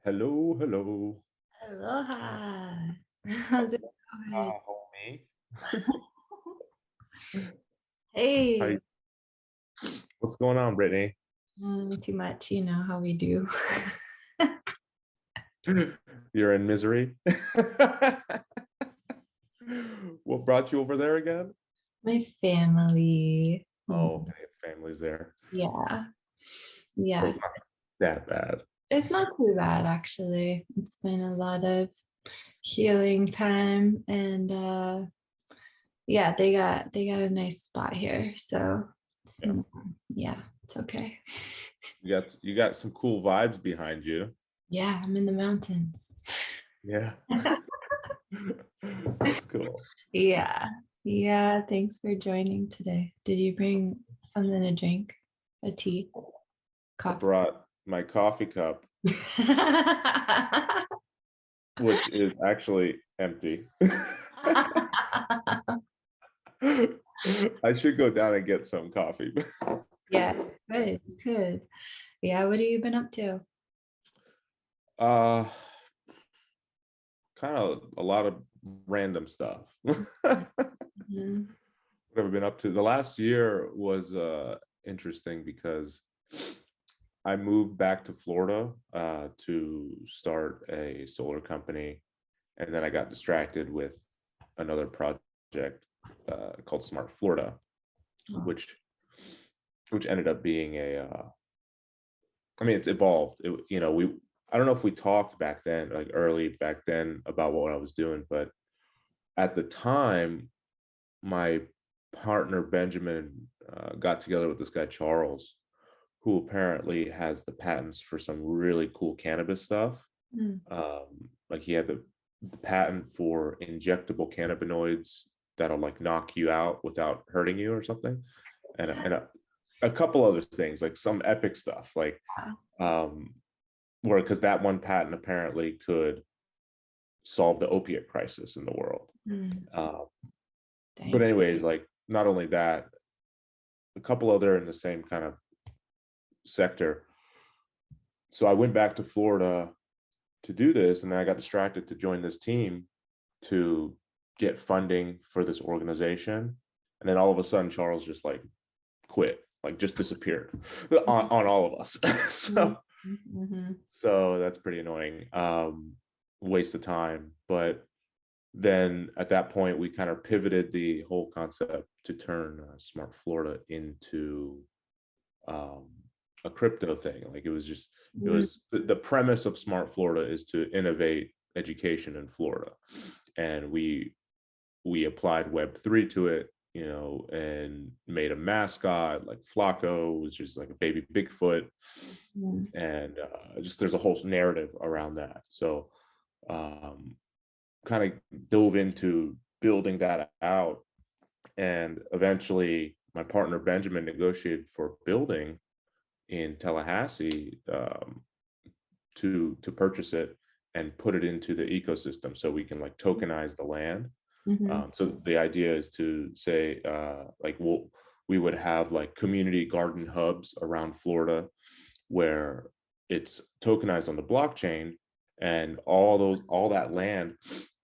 Hello, hello. Aloha. How's it going? Homie. How Hey. you, what's going on, Brittany? Too much, you know how we do. You're in misery. What brought you over there again? My family. Oh, okay, family's there. Yeah. Well, Yeah. it's not that bad. It's not too bad actually. It's been a lot of healing time and yeah, they got a nice spot here. So Yeah, yeah, it's okay. you got some cool vibes behind you. Yeah, I'm in the mountains. Yeah, that's cool. Yeah. Yeah, thanks for joining today. Did you bring something to drink? A tea? I Coffee? brought my coffee cup, which is actually empty. I should go down and get some coffee. Yeah, good. Yeah, what have you been up to? Uh, kind of a lot of random stuff. What Mhm. have I been up to? The last year was interesting because I moved back to Florida to start a solar company, and then I got distracted with another project called Smart Florida, Oh, which ended up being I mean, it's evolved. I don't know if we talked back then, like early back then, about what I was doing, but at the time, my partner Benjamin got together with this guy Charles, who apparently has the patents for some really cool cannabis stuff. mm. Like he had the patent for injectable cannabinoids that'll like knock you out without hurting you or something, and a couple other things, like some epic stuff, like um, where because that one patent apparently could solve the opiate crisis in the world. Mm. Uh, but Dang. anyways, like not only that, a couple other in the same kind of sector. So I went back to Florida to do this, and then I got distracted to join this team to get funding for this organization. And then all of a sudden, Charles just like quit, like just disappeared on all of us. so Mm-hmm. so that's pretty annoying. Waste of time. But then at that point, we kind of pivoted the whole concept to turn Smart Florida into um, a crypto thing. Like it was the premise of Smart Florida is to innovate education in Florida, and we applied Web3 to it, and made a mascot like Flacco, was just like a baby Bigfoot, Mm-hmm. and just there's a whole narrative around that. So um, kind of dove into building that out, and eventually my partner Benjamin negotiated for building in Tallahassee, to purchase it and put it into the ecosystem so we can like tokenize the land. Mm-hmm. So the idea is to say like we would have like community garden hubs around Florida where it's tokenized on the blockchain, and all that land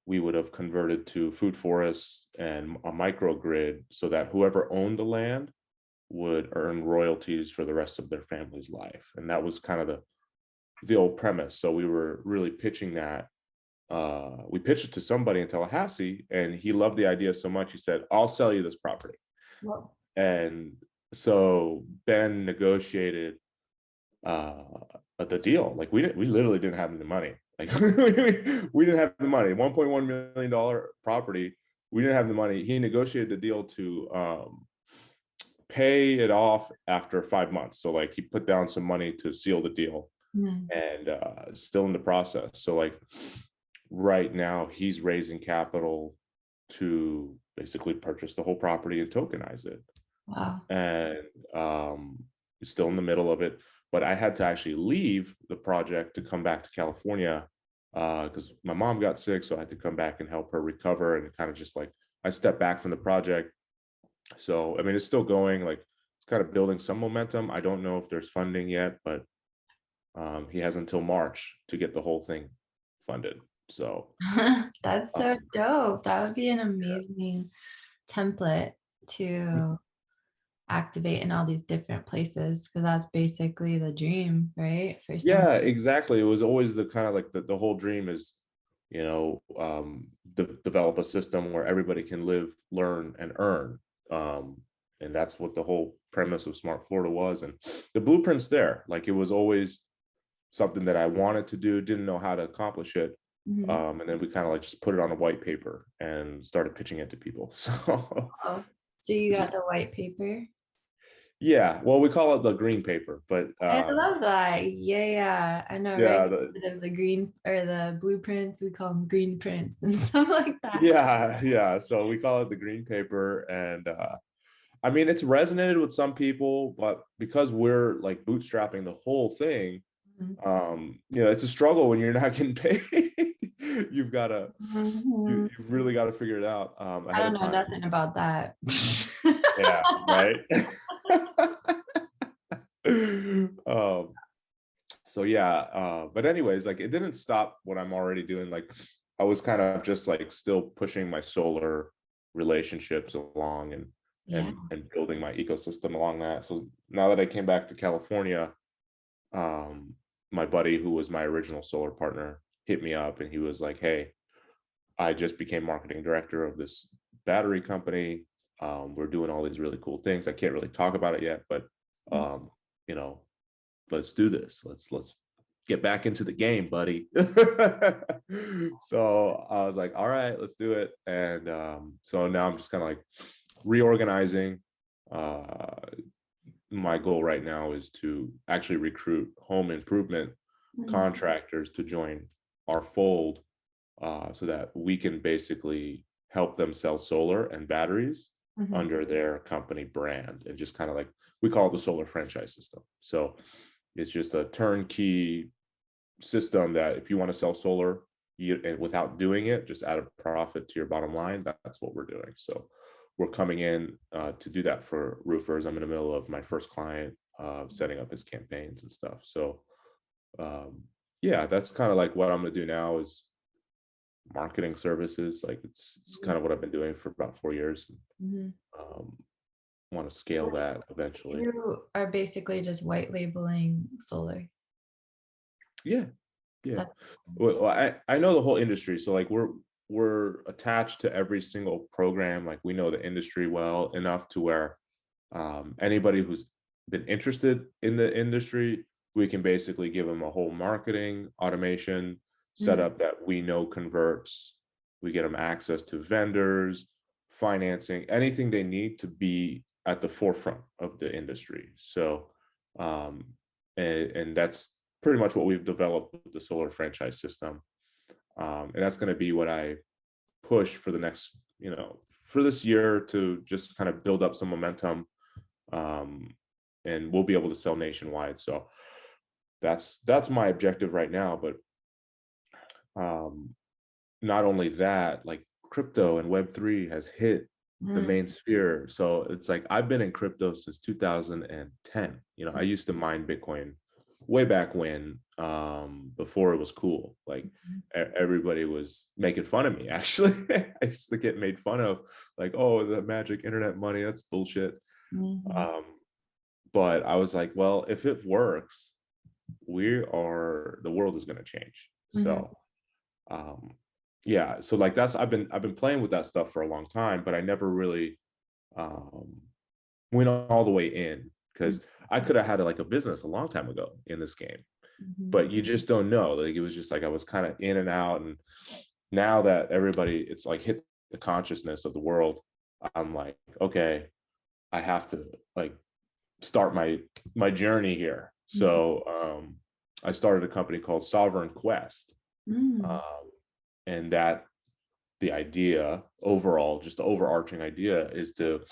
we would have converted to food forests and a microgrid so that whoever owned the land would earn royalties for the rest of their family's life. And that was kind of the old premise. So we were really pitching that. We pitched it to somebody in Tallahassee, and he loved the idea so much he said, I'll sell you this property. Well, And so Ben negotiated the deal. Like we literally didn't have the money. Like we didn't have the money. $1.1 million property. We didn't have the money. He negotiated the deal to pay it off after 5 months. So like he put down some money to seal the deal, mm. and still in the process. So like right now he's raising capital to basically purchase the whole property and tokenize it. Wow. And still in the middle of it. But I had to actually leave the project to come back to California because my mom got sick. So I had to come back and help her recover, and kind of just like I stepped back from the project. So, I mean, it's still going, like it's kind of building some momentum. I don't know if there's funding yet, but He has until March to get the whole thing funded. So That's so dope. That would be an amazing template to activate in all these different places, because that's basically the dream, right? For some. yeah, exactly. It was always the kind of like the whole dream is, develop a system where everybody can live, learn, and earn. And that's what the whole premise of Smart Florida was. And the blueprint's there. Like, it was always something that I wanted to do, didn't know how to accomplish it. Mhm. And then we kind of like just put it on a white paper and started pitching it to people. So Oh, so you we got the just, white paper? yeah, well, we call it the green paper, but I love that. Yeah, yeah. I know, right? yeah, Instead of the green or the blueprints, we call them green prints and stuff like that. yeah. So we call it the green paper. And I mean, it's resonated with some people, but because we're like bootstrapping the whole thing, Mhm. it's a struggle when you're not getting paid. You've got to, Mhm. you really got to figure it out I ahead don't of know time. nothing about that. Yeah, right. um, so yeah, but anyways, like, it didn't stop what I'm already doing. Like, I was kind of just like still pushing my solar relationships along, and Yeah. building my ecosystem along that. So now that I came back to California, my buddy, who was my original solar partner, hit me up, and he was like, hey, I just became marketing director of this battery company. We're doing all these really cool things. I can't really talk about it yet, but um, you know, let's do this. Let's get back into the game, buddy. So I was like, all right, let's do it. And so now I'm just kind of like reorganizing. Uh, my goal right now is to actually recruit home improvement Mhm. contractors to join our fold, so that we can basically help them sell solar and batteries Mhm. under their company brand, and just kind of like, we call it the solar franchise system. So it's just a turnkey system that if you want to sell solar, and without doing it, just add a profit to your bottom line, that's what we're doing. So we're coming in to do that for roofers. I'm in the middle of my first client, setting up his campaigns and stuff. So yeah, that's kind of like what I'm going to do now, is marketing services. Like, it's kind of what I've been doing for about 4 years. Mhm. Um, want to scale that eventually. You are basically just white labeling solar. Yeah, yeah. That's Well, I know the whole industry, so like we're attached to every single program. Like, we know the industry well enough to where anybody who's been interested in the industry, we can basically give them a whole marketing automation Mhm. setup that we know converts. We get them access to vendors, financing, anything they need to be at the forefront of the industry. So, um, and that's pretty much what we've developed with the solar franchise system. And that's going to be what I push for the next, for this year, to just kind of build up some momentum, um, and we'll be able to sell nationwide. So that's my objective right now. But um, not only that, like, crypto and Web3 has hit the Mhm. main sphere. So it's like, I've been in crypto since 2010. I used to mine Bitcoin way back when, before it was cool. Like, everybody was making fun of me, actually. I used to get made fun of, like, oh, the magic internet money, that's bullshit. Mhm. Um, but I was like, well, if it works, the world is going to change. Mhm. So um yeah, so like, I've been playing with that stuff for a long time, but I never really um went all the way in, Mhm. because I could have had like a business a long time ago in this game, Mhm. but you just don't know. Like, it was just like I was kind of in and out. And now that everybody, it's like hit the consciousness of the world, I'm like, okay, I have to like start my journey here. Mhm. So I started a company called Sovereign Quest, Mm. um, and that the idea overall, just the overarching idea, is to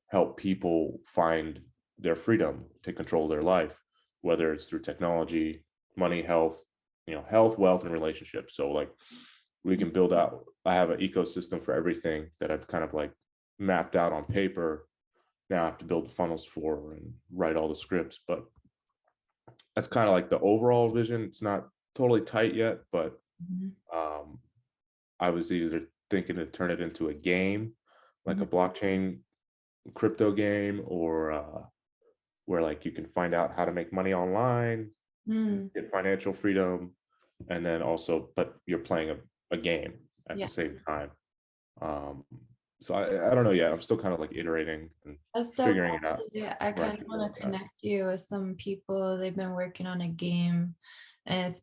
help people find their freedom to control their life, whether it's through technology, money, health, health, wealth, and relationships. So like, we can build out, I have an ecosystem for everything that I've kind of like mapped out on paper. Now I have to build the funnels for and write all the scripts, but that's kind of like the overall vision. It's not totally tight yet, but Mhm. um, I was either thinking to turn it into a game, like Mhm. a blockchain crypto game, or where like you can find out how to make money online, Mm. get financial freedom, and then also, but you're playing a game at the Yeah. same time. Um, so I don't know yet. I'm still kind of like iterating and That's dope. figuring it out Actually, I where I kind of should go want with to that. connect you with some people. They've been working on a game, and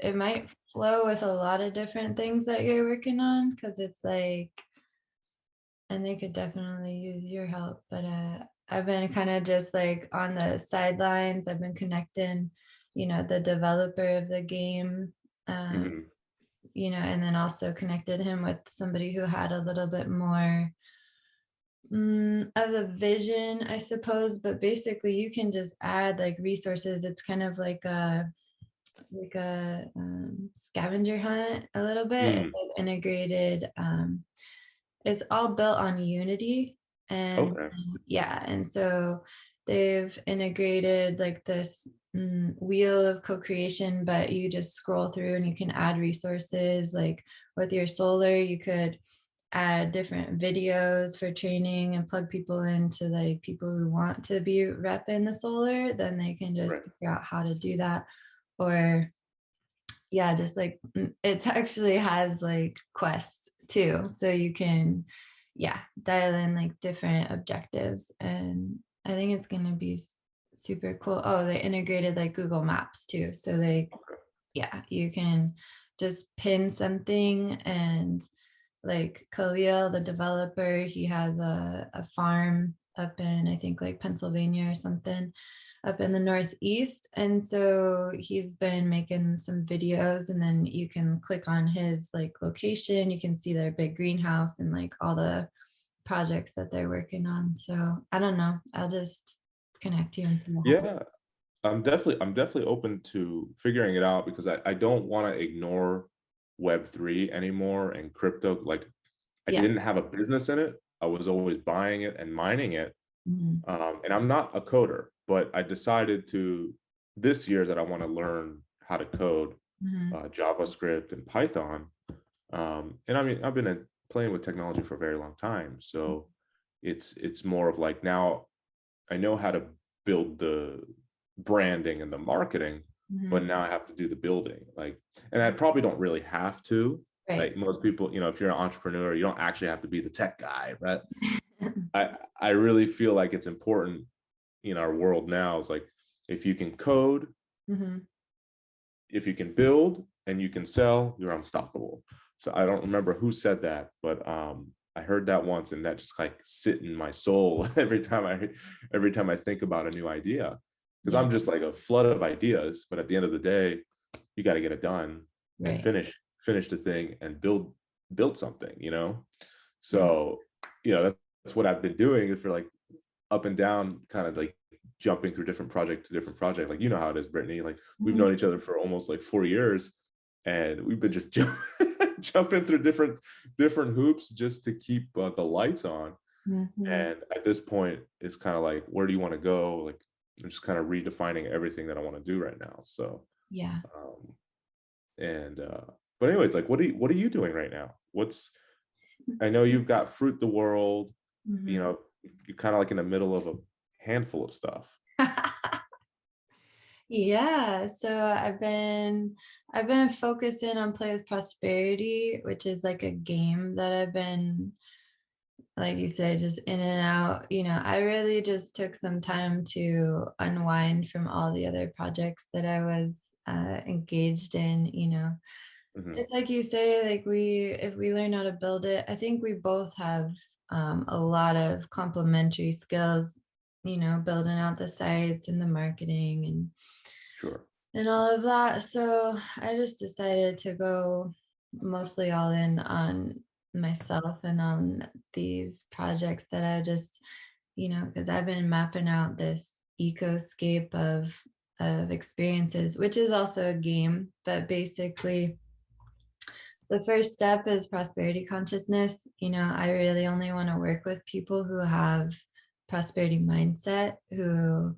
it might flow with a lot of different things that you're working on because it's like, and they could definitely use your help. But I've been kind of just like on the sidelines. I've been connecting, the developer of the game, um, Mhm. and then also connected him with somebody who had a little bit more of a vision, I suppose, but basically you can just add like resources. It's kind of like a scavenger hunt a little bit. And Mm, they've integrated. It's all built on Unity, and okay. yeah, and so they've integrated like this wheel of co-creation, but you just scroll through and you can add resources. Like with your solar, you could add different videos for training and plug people into like people who want to be rep in the solar, then they can just Right. figure out how to do that. Or yeah, just like it actually has like quests too. So you can, yeah, dial in like different objectives. And I think it's gonna be super cool. Oh, they integrated like Google Maps too. So like, yeah, you can just pin something and like Khalil, the developer, he has a farm up in, I think, like Pennsylvania or something, up in the Northeast. And so he's been making some videos, and then you can click on his like location. You can see their big greenhouse and like all the projects that they're working on. So I don't know. I'll just connect you and see what happens. Yeah, I'm definitely open to figuring it out because I don't want to ignore Web3 anymore and crypto. Like I Yeah. didn't have a business in it. I was always buying it and mining it. Mhm. And I'm not a coder, but I decided to this year that I want to learn how to code Mhm. JavaScript and Python. And I mean, I've been playing with technology for a very long time, so it's more of like now I know how to build the branding and the marketing, but Mhm. now I have to do the building. Like, and I probably don't really have to. Right. Like most people, if you're an entrepreneur, you don't actually have to be the tech guy, right? I really feel like it's important in our world now. Is like if you can code, Mhm. if you can build, and you can sell, you're unstoppable. So I don't remember who said that, but I heard that once, and that just like sit in my soul every time I think about a new idea, because Yeah. I'm just like a flood of ideas. But at the end of the day, you got to get it done and Right. finish the thing and build something. Yeah. So that's what I've been doing for like up and down, kind of like jumping through different project to different project. Like, how it is, Brittany. Like we've Mhm. known each other for almost like 4 years, and we've been just jumping through different hoops just to keep the lights on. Mhm. And at this point, it's kind of like, where do you want to go? Like, I'm just kind of redefining everything that I want to do right now. So, Yeah. um, and but anyways, like, what are you doing right now? I know you've got Fruit the World. You Mhm. know, you're kind of like in the middle of a handful of stuff. Yeah, so I've been focusing on Play with Prosperity, which is like a game that I've been, like you said, just in and out. I really just took some time to unwind from all the other projects that I was engaged in. Mhm. It's like you say, like if we learn how to build it, I think we both have a lot of complementary skills, building out the sites and the marketing Sure. and all of that. So I just decided to go mostly all in on myself and on these projects that I just, because I've been mapping out this ecoscape of experiences, which is also a game, but basically the first step is prosperity consciousness. I really only want to work with people who have prosperity mindset, who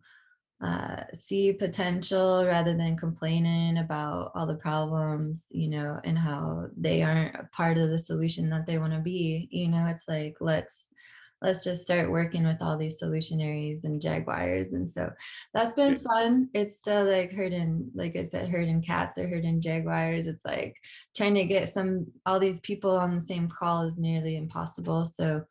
see potential rather than complaining about all the problems, and how they aren't a part of the solution that they want to be. It's like, let's just start working with all these solutionaries and jaguars. And so that's been Yeah. fun. It's still like herding, like I said, herding cats or herding jaguars. It's like trying to get all these people on the same call is nearly impossible. So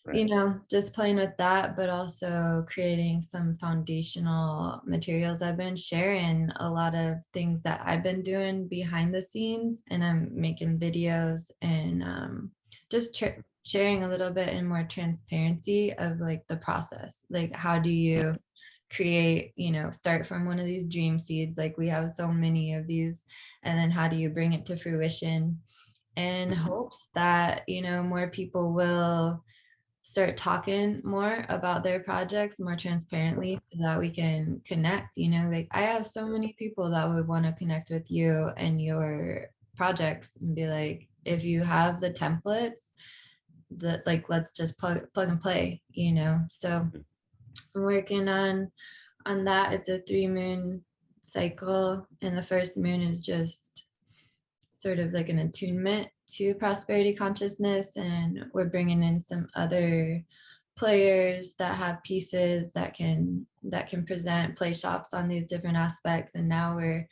Right. just playing with that, but also creating some foundational materials. I've been sharing a lot of things that I've been doing behind the scenes, and I'm making videos and just sharing a little bit in more transparency of like the process. Like, how do you create, start from one of these dream seeds, like we have so many of these, and then how do you bring it to fruition, and Mhm. hopes that, more people will start talking more about their projects more transparently so that we can connect. Like, I have so many people that would want to connect with you and your projects and be like, if you have the templates, that, like, let's just plug and play. So Mhm. I'm working on that. It's a 3-moon cycle, and the first moon is just sort of like an attunement to prosperity consciousness, and we're bringing in some other players that have pieces that can present play shops on these different aspects. And now we're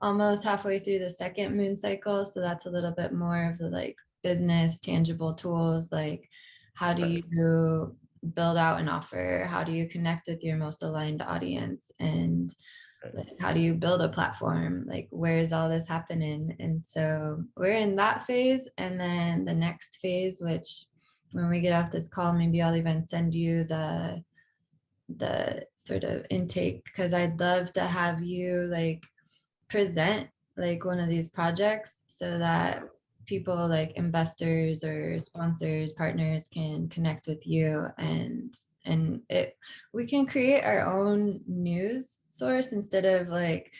almost halfway through the second moon cycle, so that's a little bit more of the like business tangible tools, like how do Right. you build out an offer, how do you connect with your most aligned audience, and Right. like, how do you build a platform, like where's all this happening. And so we're in that phase, and then the next phase, which when we get off this call, maybe I'll even send you the sort of intake, because I'd love to have you like present like one of these projects so that people like investors or sponsors, partners can connect with you, and it we can create our own news source instead of like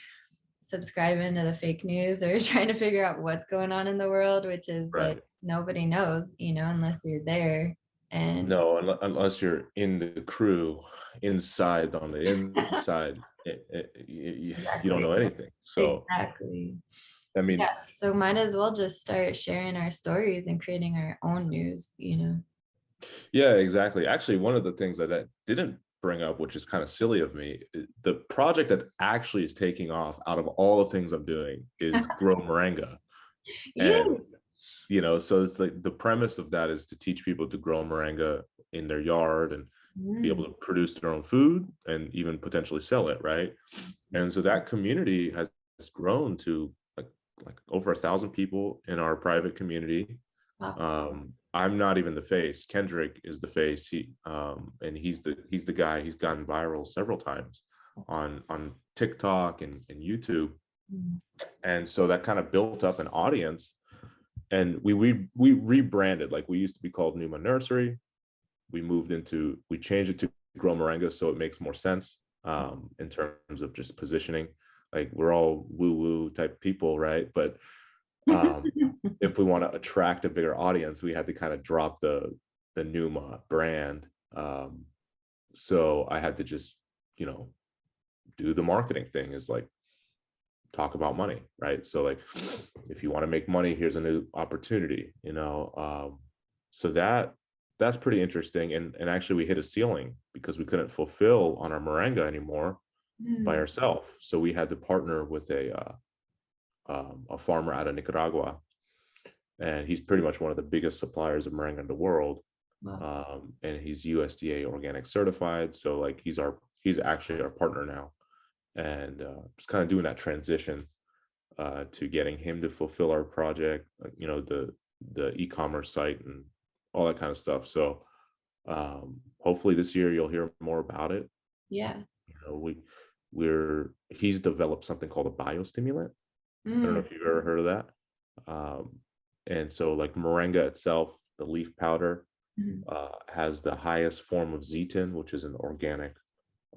subscribing to the fake news or trying to figure out what's going on in the world, which is like Right. nobody knows, unless you're there. And No, unless you're in the crew, inside on the inside, you don't exactly, know anything. So, exactly. I mean, Yes, so might as well just start sharing our stories and creating our own news. yeah, exactly. Actually, one of the things that I didn't bring up, which is kind of silly of me, the project that actually is taking off out of all the things I'm doing is Grow Moringa. Yeah. And, so it's like the premise of that is to teach people to grow moringa in their yard and be able Mm. to produce their own food and even potentially sell it, right? And so that community has grown to like over 1,000 people in our private community. Wow. I'm not even the face. Kendrick is the face. And he's the guy. He's gotten viral several times on TikTok and YouTube. Mm. And so that kind of built up an audience. And we rebranded. Like, we used to be called Numa Nursery. We changed it to Grow Moringa so it makes more sense in terms of just positioning. Like, we're all woo woo type people, right? But if we want to attract a bigger audience, we had to kind of drop the Numa brand. So I had to just, do the marketing thing, is like talk about money, right? So, like, if you want to make money, here's a new opportunity. So that's pretty interesting. And actually we hit a ceiling because we couldn't fulfill on our moringa anymore by Mm. ourselves. So we had to partner with a farmer out of Nicaragua, and he's pretty much one of the biggest suppliers of moringa in the world. Wow. And he's USDA organic certified. So, like, he's actually our partner now, and just kind of doing that transition to getting him to fulfill our project, the e-commerce site and all that kind of stuff. So hopefully this year you'll hear more about it. Yeah. You know, he's developed something called a biostimulant. I don't know Mm. if you've ever heard of that. Um, and so, like, moringa itself, the leaf powder, Mhm. has the highest form of zeatin, which is an organic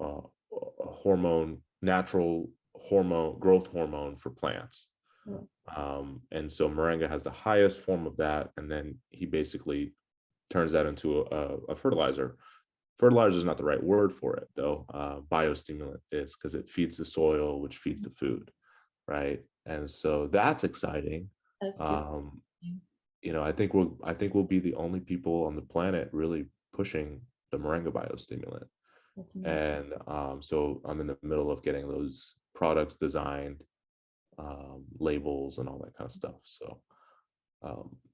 uh, hormone, natural hormone, growth hormone for plants. Oh. And so moringa has the highest form of that, and then he basically turns that into a fertilizer. fertilizer is not the right word for it though. Biostimulant is, because it feeds the soil, which feeds the food, right? And so that's exciting. That's super Um, interesting. I think we'll be the only people on the planet really pushing the Moringa biostimulant. That's amazing. And so I'm in the middle of getting those products designed, labels and all that kind of stuff. So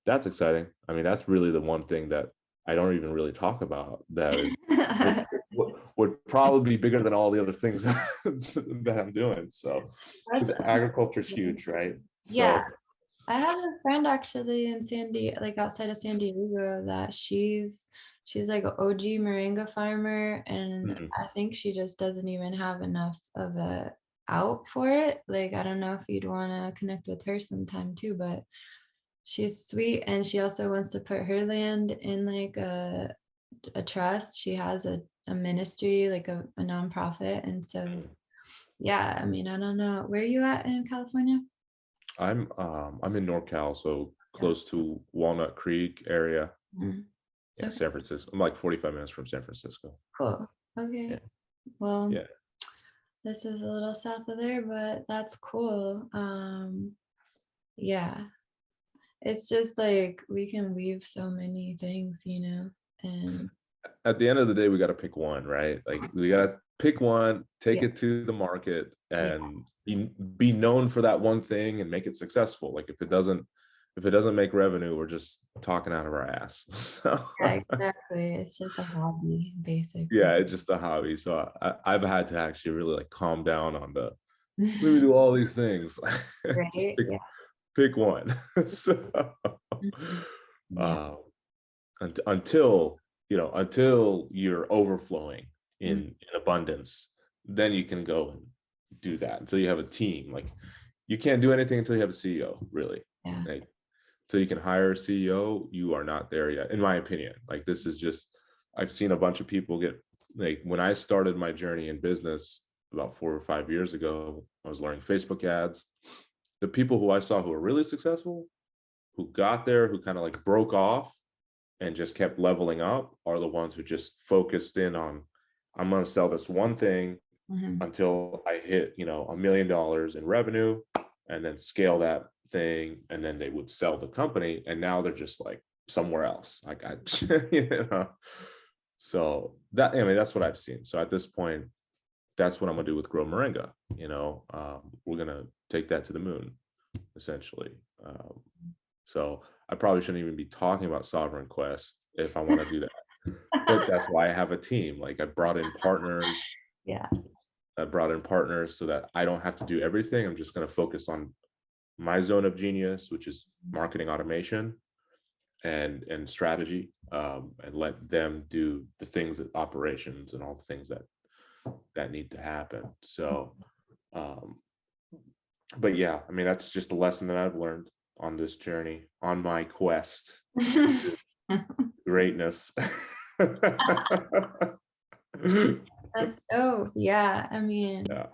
that's exciting. I mean, that's really the one thing that I don't even really talk about that is would probably be bigger than all the other things that I'm doing. So, That's because agriculture is huge, right? yeah. So, I have a friend actually in like outside of San Diego, that she's like an OG moringa farmer, and mhm. I think she just doesn't even have enough of a out for it. Like, I don't know if you'd want to connect with her sometime too, but she's sweet, and she also wants to put her land in like a trust. She has a ministry, like a nonprofit, and so yeah, I mean, I don't know. Where are you at in California? I'm in NorCal, so Yeah. close to Walnut Creek area. Mhm. Yeah, Okay, San Francisco. I'm like 45 minutes from San Francisco. cool. Okay. Yeah, Well, yeah. this is a little south of there, but that's cool. Yeah. It's just like we can weave so many things, and At the end of the day, we got to pick one, right? Like we got to pick one, take yeah, it to the market, yeah, and be known for that one thing and make it successful. Like if it doesn't make revenue, we're just talking out of our ass. So yeah, exactly. It's just a hobby, basically. yeah, it's just a hobby. So I've had to actually really like calm down on the let me do all these things. Just Right? Yeah. pick one. So Mhm. Yeah. um, until until you're overflowing Mm. in abundance, then you can go and do that. Until you have a team, like you can't do anything until you have a CEO, really. Yeah. Like until you can hire a CEO, you are not there yet, in my opinion. Like this is just, I've seen a bunch of people get, like when I started my journey in business about 4 or 5 years ago, I was learning Facebook ads. The people who I saw who were really successful, who got there, who kind of like broke off and just kept leveling up, are the ones who just focused in on, I'm going to sell this one thing Mhm. until I hit, $1 million in revenue, and then scale that thing. And then they would sell the company. And now they're just like somewhere else. Like so that, I mean, that's what I've seen. So at this point, that's what I'm gonna do with Grow Moringa. We're gonna take that to the moon, essentially. So I probably shouldn't even be talking about Sovereign Quest if I want to do that. But that's why I have a team. Like I brought in partners. Yeah. I brought in partners so that I don't have to do everything. I'm just going to focus on my zone of genius, which is marketing automation and strategy, and let them do the things that operations and all the things that need to happen. So, um, but yeah, I mean, that's just a lesson that I've learned on this journey, on my quest to greatness. That's dope. Yeah. I mean, Yeah.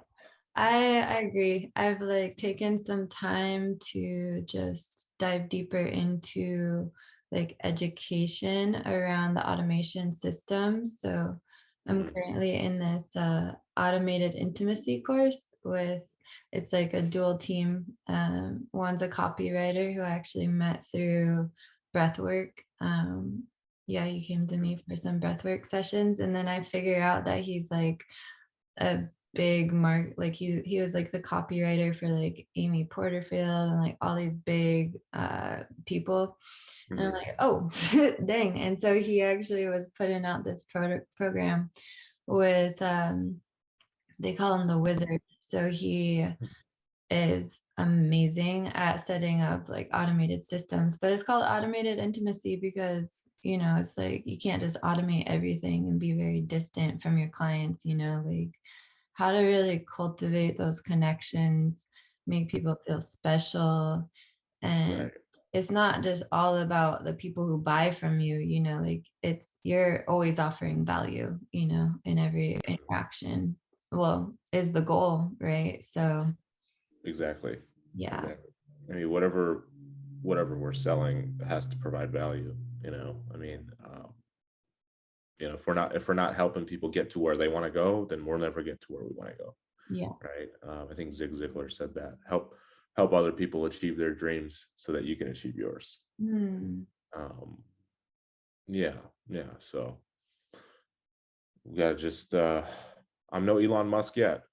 I agree. I've like taken some time to just dive deeper into like education around the automation systems. So I'm Mhm. currently in this automated intimacy course with, it's like a dual team. One's a copywriter who I actually met through breathwork. Yeah, he came to me for some breathwork sessions, and then I figure out that he's like a big mark, like he was like the copywriter for like Amy Porterfield and like all these big people, and I'm Mhm. like, oh dang. And so he actually was putting out this program with they call him the wizard. So he is amazing at setting up like automated systems, but it's called automated intimacy because it's like you can't just automate everything and be very distant from your clients, like how to really cultivate those connections, make people feel special. And Right. it's not just all about the people who buy from you, like it's, you're always offering value, in every interaction. Well, is the goal, right? So Exactly. yeah. Exactly. I mean, whatever we're selling has to provide value. I mean, You know, if we're not helping people get to where they want to go, then we'll never get to where we want to go. Yeah. Right. I think Zig Ziglar said that help other people achieve their dreams so that you can achieve yours. Hmm. Um, yeah, yeah. So we gotta just I'm no Elon Musk yet.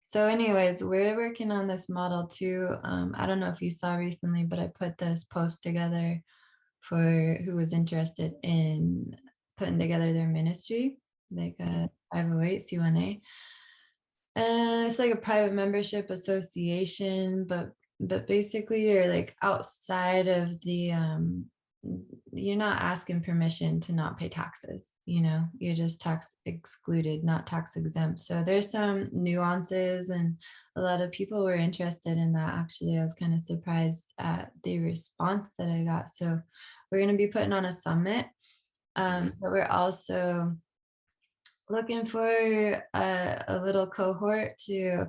So anyways, we're working on this model too. I don't know if you saw recently, but I put this post together for who was interested in putting together their ministry, like a 508c1a. It's like a private membership association, but basically you're like outside of the you're not asking permission to not pay taxes, you know, you're just tax excluded, not tax exempt. So there's some nuances, and a lot of people were interested in that. Actually, I was kind of surprised at the response that I got. So we're going to be putting on a summit, Mhm. but we're also looking for a little cohort to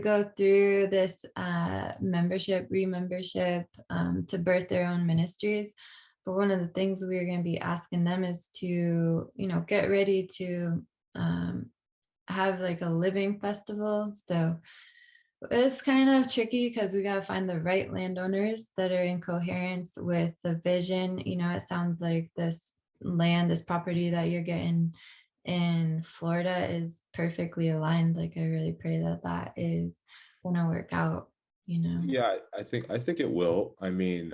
go through this remembership to birth their own ministries. But one of the things we're going to be asking them is to, you know, get ready to um, have like a living festival. So it's kind of tricky because we got to find the right landowners that are in coherence with the vision. You know, it sounds like this property that you're getting in Florida is perfectly aligned. Like, I really pray that that is going to work out, you know? Yeah, I think it will. I mean,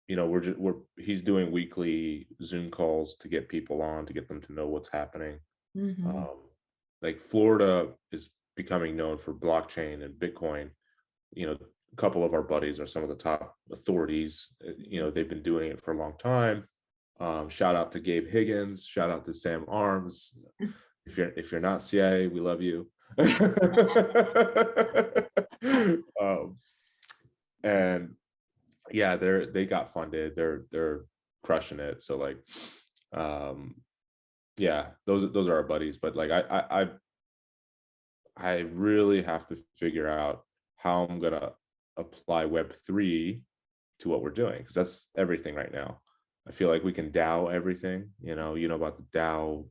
you know, he's doing weekly Zoom calls to get people on to get them to know what's happening. Hmm. Um, like Florida is becoming known for blockchain and Bitcoin. You know, a couple of our buddies are some of the top authorities. You know, they've been doing it for a long time. Shout out to Gabe Higgins. Shout out to Sam Arms. If you're not CIA, we love you. um, and yeah, they got funded. They're crushing it. So like, um, yeah, those are our buddies. But like, I really have to figure out how I'm gonna apply Web3 to what we're doing, because that's everything right now. I feel like we can DAO everything. You know about the DAO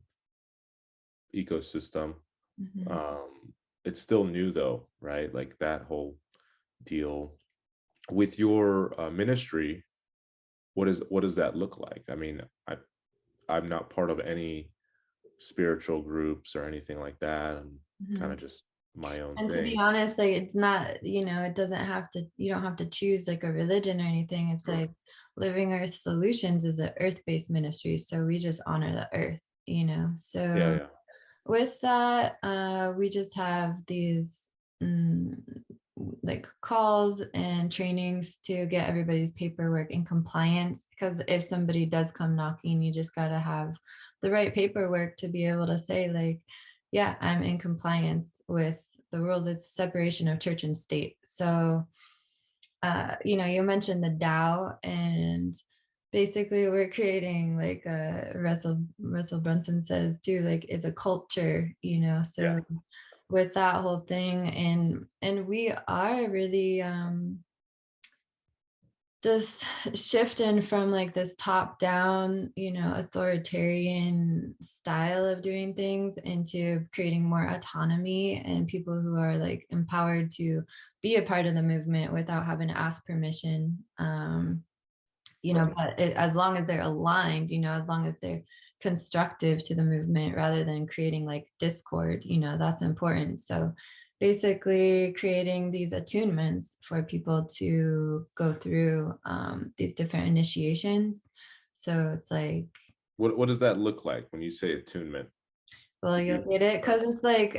ecosystem. Hmm. It's still new though, right? Like that whole deal with your ministry. What does that look like? I mean, I'm not part of any spiritual groups or anything like that. I'm kind Hmm. of just my own And to be thing. honest, like, it's not, you know, it doesn't have to, you don't have to choose like a religion or anything. It's Sure. like Living Earth Solutions is an earth-based ministry. So we just honor the earth, you know. Yeah, So yeah. with that, we just have these mm, like calls and trainings to get everybody's paperwork in compliance. Because if somebody does come knocking, you just got to have the right paperwork to be able to say, like, yeah, I'm in compliance with the rules. It's separation of church and state. So, you know, you mentioned the DAO, and basically we're creating like Russell Brunson says too, like, it's a culture, you know. Yeah. So with that whole thing, and we are really just shifting from like this top down, you know, authoritarian style of doing things into creating more autonomy and people who are like empowered to be a part of the movement without having to ask permission. You know, Right. but as long as they're aligned, you know, as long as they're constructive to the movement rather than creating like discord, you know, that's important. So basically creating these attunements for people to go through these different initiations. So it's like, What does that look like when you say attunement? well, Could you'll you get it uh, because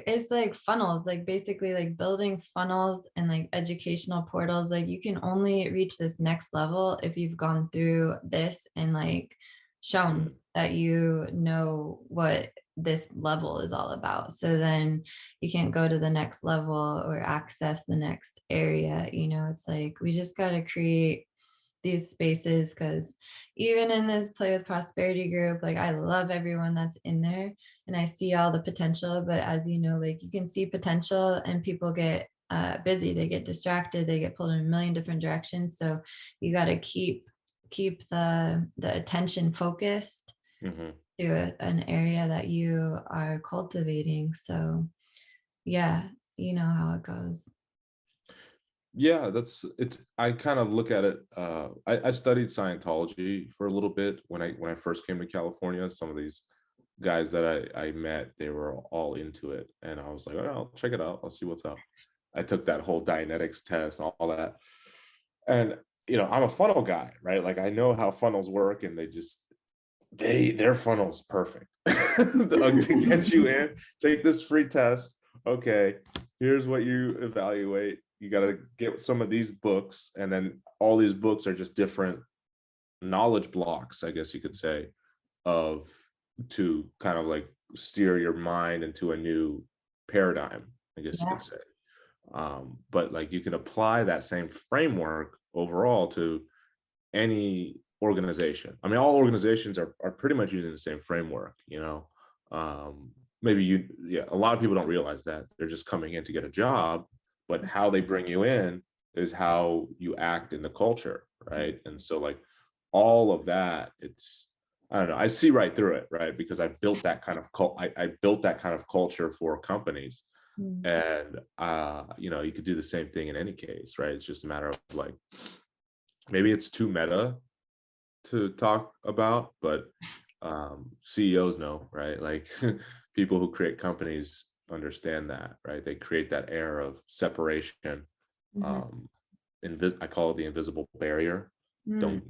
it's like funnels, like basically like building funnels and like educational portals. Like, you can only reach this next level if you've gone through this and like shown mhm. that you know what this level is all about. So then you can't go to the next level or access the next area. You know, it's like we just got to create these spaces, because even in this Play with Prosperity group, like, I love everyone that's in there and I see all the potential. But as you know, like, you can see potential and people get busy, they get distracted, they get pulled in a million different directions. So you got to keep keep the attention focused Hmm. to an area that you are cultivating. So yeah, you know how it goes. Yeah, I kind of look at it. I studied Scientology for a little bit when I first came to California. Some of these guys that I met, they were all into it, and I was like, oh, I'll check it out. I'll see what's up. I took that whole Dianetics test, all that, and I'm a funnel guy, right? Like I know how funnels work, and their funnel's perfect to get you in. Take this free test. Okay, here's what you evaluate. You got to get some of these books, and then all these books are just different knowledge blocks, I guess you could say, of to kind of like steer your mind into a new paradigm, I guess you Yeah. could say. But like you can apply that same framework overall to any organization. I mean, all organizations are pretty much using the same framework, maybe a lot of people don't realize that they're just coming in to get a job, but how they bring you in is how you act in the culture, right? And so like all of that, I don't know, I see right through it, right? Because I built that kind of I built that kind of culture for companies. Mm. And you could do the same thing in any case, right? It's just a matter of like, maybe it's too meta to talk about, but CEOs know, right? Like people who create companies understand that, right? They create that air of separation. Mhm. Um, I call it the invisible barrier. Mm.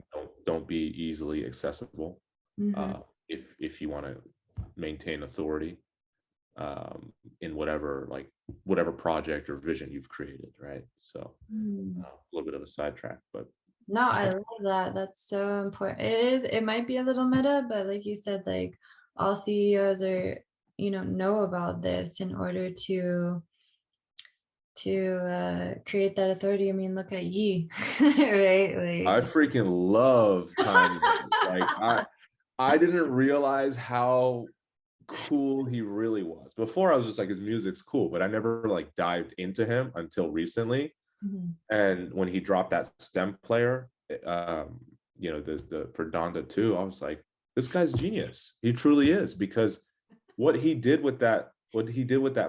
Don't be easily accessible Mhm. uh, if you want to maintain authority in whatever project or vision you've created, right? So Mm. a little bit of a sidetrack, but No, I love that. That's so important. It might be a little meta, but like you said, like all CEOs know about this in order to create that authority. I mean, look at Yi, right? I Like freaking love Kanye. Like I didn't realize how cool he really was. Before I was just like his music's cool, but I never like dived into him until recently. Mhm. And when he dropped that stem player, the for Donda 2, I was like, this guy's genius. He truly is, because what he did with that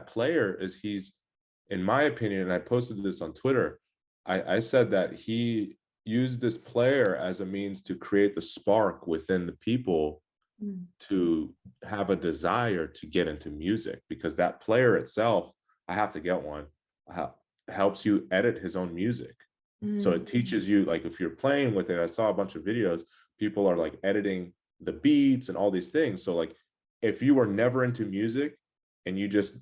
player is in my opinion, and I posted this on Twitter, I said that he used this player as a means to create the spark within the people Mm. to have a desire to get into music, because that player itself, I have to get one, helps you edit his own music. So Mm. it teaches you, like if you're playing with it, I saw a bunch of videos, people are like editing the beats and all these things. So like if you were never into music and you just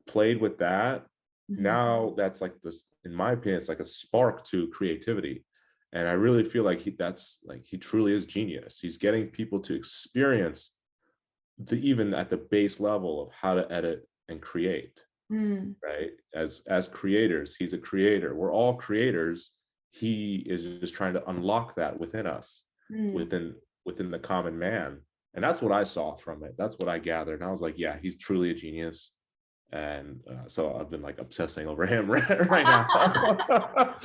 played with that, Mhm. now that's like this, in my opinion, it's like a spark to creativity. And I really feel like he truly is genius. He's getting people to experience even at the base level of how to edit and create, Mm. right? As creators, he's a creator. We're all creators. He is just trying to unlock that within us, Mm. within the common man. And that's what I saw from it. That's what I gathered. And I was like, yeah, he's truly a genius. And so I've been like obsessing over him right now.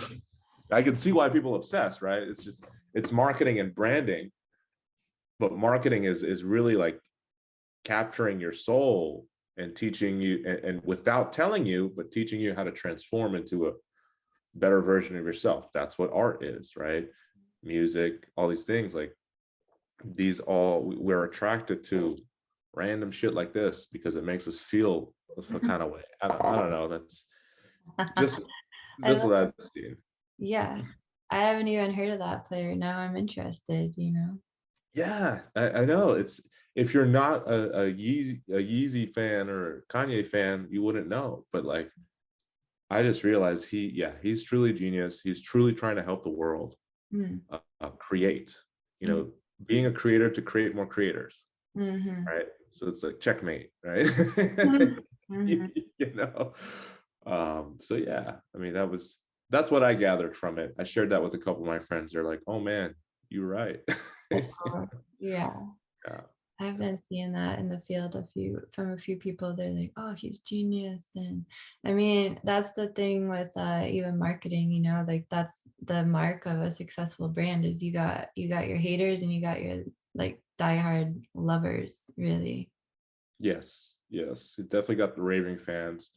I can see why people obsess, right? It's marketing and branding, but marketing is really like capturing your soul and teaching you, and without telling you, but teaching you how to transform into a better version of yourself. That's what art is, right? Music, all these things, like we're attracted to random shit like this because it makes us feel some kind of way. I don't know. That's just I this love what I've seen. Yeah. I haven't even heard of that player. Now I'm interested. Yeah, I know. It's if you're not a Yeezy fan or Kanye fan, you wouldn't know. But like, I just realized he's truly genius. He's truly trying to help the world Mm. create. You Mm. know, being a creator to create more creators, Mhm. right? So it's like checkmate, right? Mhm. Mhm. you know. So yeah, I mean that's what I gathered from it. I shared that with a couple of my friends. They're like, "Oh man, you're right." That's cool. Yeah. Yeah. I've been seeing that in the field from a few people. They're like, oh, he's genius. And I mean, that's the thing with even marketing, you know, like that's the mark of a successful brand is you got your haters and you got your like diehard lovers, really. Yes, yes, it definitely got the raving fans.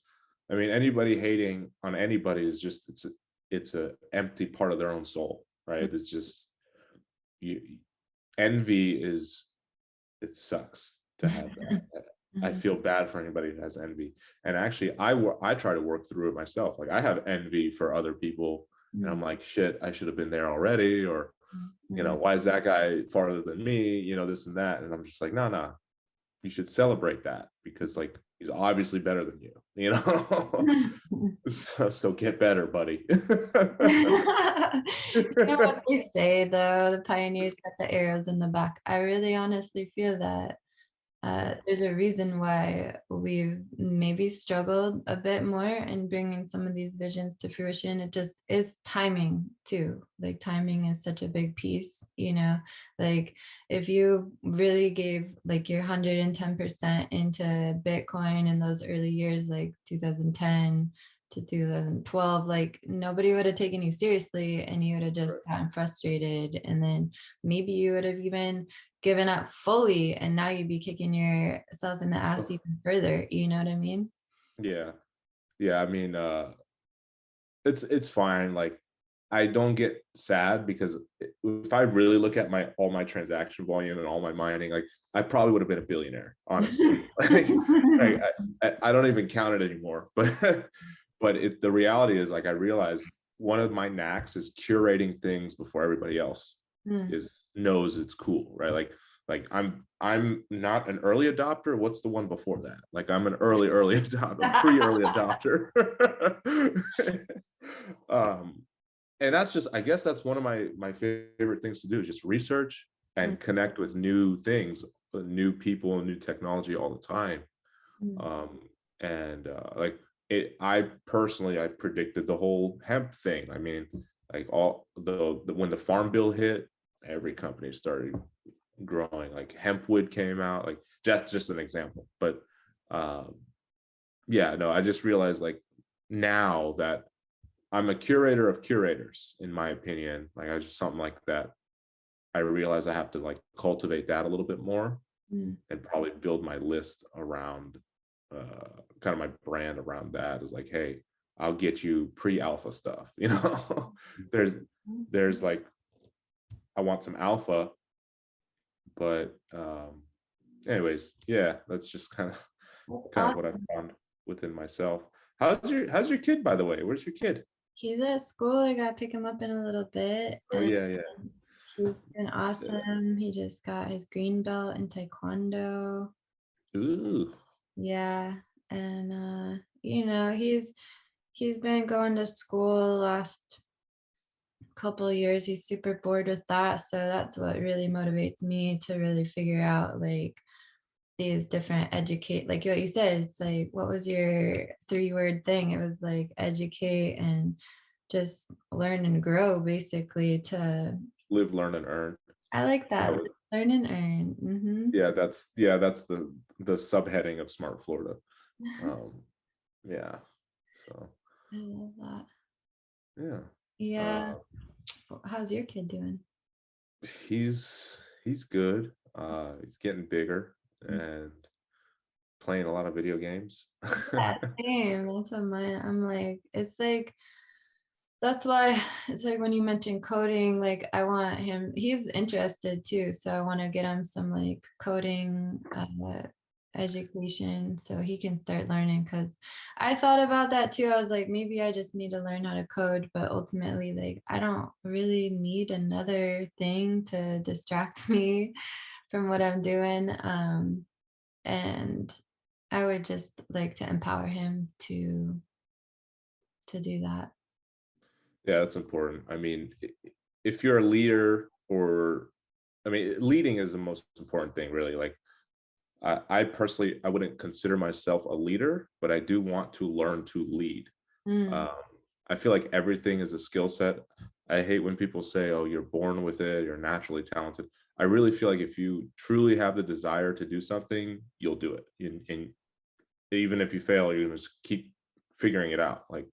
I mean, anybody hating on anybody is just it's a empty part of their own soul, right? It's just you envy is it sucks to have that. I Mhm. feel bad for anybody who has envy. And actually I try to work through it myself. Like I have envy for other people and I'm Mhm. like, shit, I should have been there already, or Mhm. why is that guy farther than me, this and that. And I'm just like, no, you should celebrate that because like he's obviously better than you. Mhm. So get better, buddy. You know what they say though, the pioneers got the arrows in the back. I really honestly feel that Yeah. there's a reason why we've maybe struggled a bit more in bringing some of these visions to fruition. It just is timing too. Like timing is such a big piece, you know. Like if you really gave like your 110% into Bitcoin in those early years, like 2010 to 2012, like nobody would have taken you seriously and you would have just Right. gotten frustrated. And then maybe you would have even given up fully and now you'd be kicking yourself in the ass even further. You know what I mean? Yeah. Yeah. I mean, it's fine. Like I don't get sad because if I really look at all my transaction volume and all my mining, like I probably would have been a billionaire, honestly. I don't even count it anymore. But the reality is like I realized one of my knacks is curating things before everybody else Mm. is knows it's cool, right? Like I'm not an early adopter. What's the one before that? Like I'm an early adopter, pre-early adopter. um and that's just, I guess that's one of my favorite things to do is just research Mm, and connect with new things, new people and new technology all the time. mm. um and like I personally I predicted the whole hemp thing. I mean, like all the when the farm bill hit, every company started growing. Like hempwood came out, like that's just an example. But um yeah, no, I just realized like now that I'm a curator of curators, in my opinion. Like I just something like that. I realize I have to like cultivate that a little bit more Mm. and probably build my list around kind of my brand around that. Is like, hey, I'll get you pre-alpha stuff. there's there's like I want some alpha, but anyways, yeah, that's just That's kind of what I awesome. found within myself. How's your kid, by the way? Where's your kid? He's at school. I gotta pick him up in a little bit. Oh And yeah, yeah. he's been So, awesome. He just got his green belt in Taekwondo. ooh, Yeah. And you know, he's been going to school the last couple of years. He's super bored with that. So that's what really motivates me to really figure out like these different educate, like what you said, it's like what was your 3-word thing? It was like educate and just learn and grow basically to live, learn, and earn. I like That that. was Learn and earn. that's the subheading of Smart Florida. Um, yeah. So I love that. yeah. Yeah. Uh, How's your kid doing? he's good. He's getting bigger and playing a lot of video games. Yeah, same. That's what mine. I'm like, it's like that's why it's like when you mentioned coding, like I want him, he's interested too. So I want to get him some like coding education so he can start learning. Cause I thought about that too. I was like, maybe I just need to learn how to code, but ultimately, like, I don't really need another thing to distract me from what I'm doing. And I would just like to empower him to do that. Yeah, that's important. I mean, if you're a leader, or I mean, leading is the most important thing, really. Like I personally, I wouldn't consider myself a leader, but I do want to learn to lead. Mm. Um, I feel like everything is a skill set. I hate when people say, "Oh, you're born with it, you're naturally talented." I really feel like if you truly have the desire to do something, you'll do it. And even if you fail, you're gonna just keep figuring it out. Like,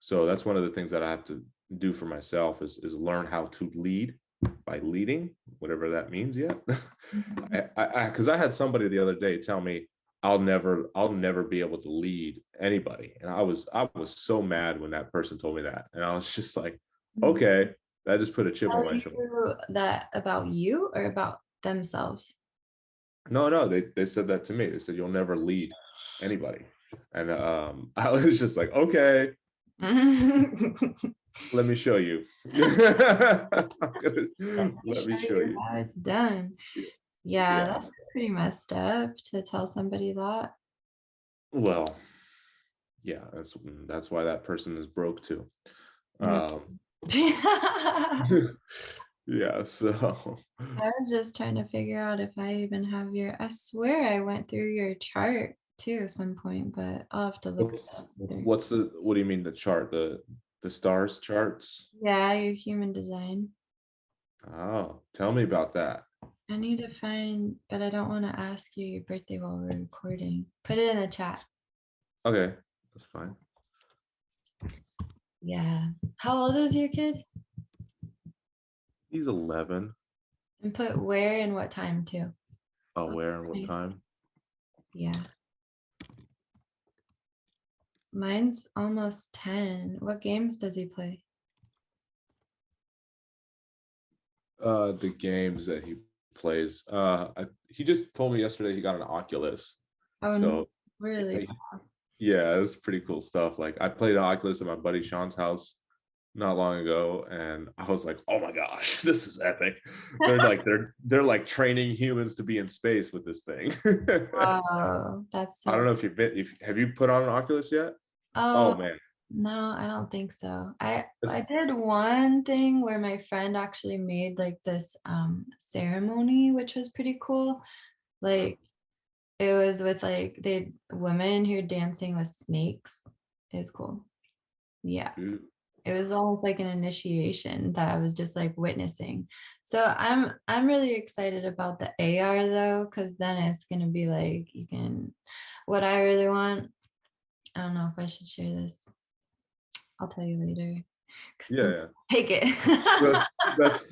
so that's one of the things that I have to do for myself is learn how to lead by leading, whatever that means yet. Because I had somebody the other day tell me I'll never be able to lead anybody. And I was so mad when that person told me that. And I was just like, okay, that just put a chip on my shoulder. That about you or about themselves? No, they said that to me. They said you'll never lead anybody. And I was just like, okay, let me show you. Let me show you how it's done. Yeah, that's pretty messed up to tell somebody that. Well, yeah, that's why that person is broke too. Yeah, so I was just trying to figure out if I even have I swear I went through your chart too at some point, but I'll have to look it up later. what do you mean the chart? The stars charts? Yeah, your human design. Oh, tell me about that. I need to find, but I don't want to ask you your birthday while we're recording. Put it in the chat. Okay, that's fine. Yeah. How old is your kid? He's 11. And put where and what time too. Oh, where and what time? Yeah. Mine's almost 10. What games does he play? The games that he plays. He just told me yesterday he got an Oculus. Oh, so no, really? yeah, it's pretty cool stuff. Like I played an Oculus at my buddy Sean's house not long ago, and I was like, oh my gosh, this is epic. They're like training humans to be in space with this thing. Wow, that's so I don't know if have you put on an Oculus yet? Oh man. No, I don't think so. I did one thing where my friend actually made like this ceremony, which was pretty cool. Like it was with like women who were dancing with snakes. It was cool. Yeah. It was almost like an initiation that I was just like witnessing. So I'm really excited about the AR though, because then it's gonna be like what I really want. I don't know if I should share this. I'll tell you later. Yeah. Take it. That's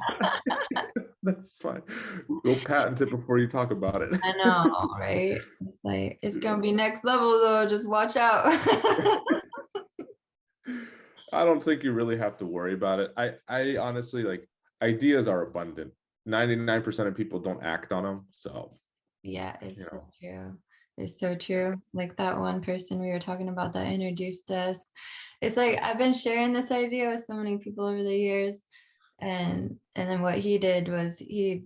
that's fine. We'll patent it before you talk about it. I know, right? It's like it's gonna be next level though. Just watch out. I don't think you really have to worry about it. I honestly, like, ideas are abundant. 99% of people don't act on them. So yeah, it's so true. It's so true. Like that one person we were talking about that introduced us. It's like I've been sharing this idea with so many people over the years. And then what he did was he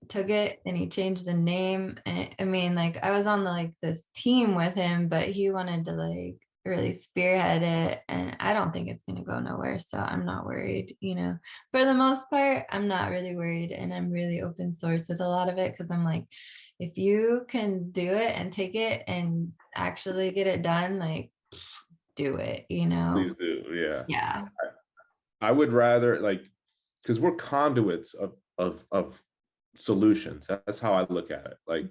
took it and he changed the name. And I mean, like I was on this team with him, but he wanted to like really spearhead it. And I don't think it's gonna go nowhere. So I'm not worried, For the most part, I'm not really worried. And I'm really open source with a lot of it because I'm like, if you can do it and take it and actually get it done, like do it, please do. Yeah. Yeah. I would rather, like, because we're conduits of solutions. That's how I look at it. Like,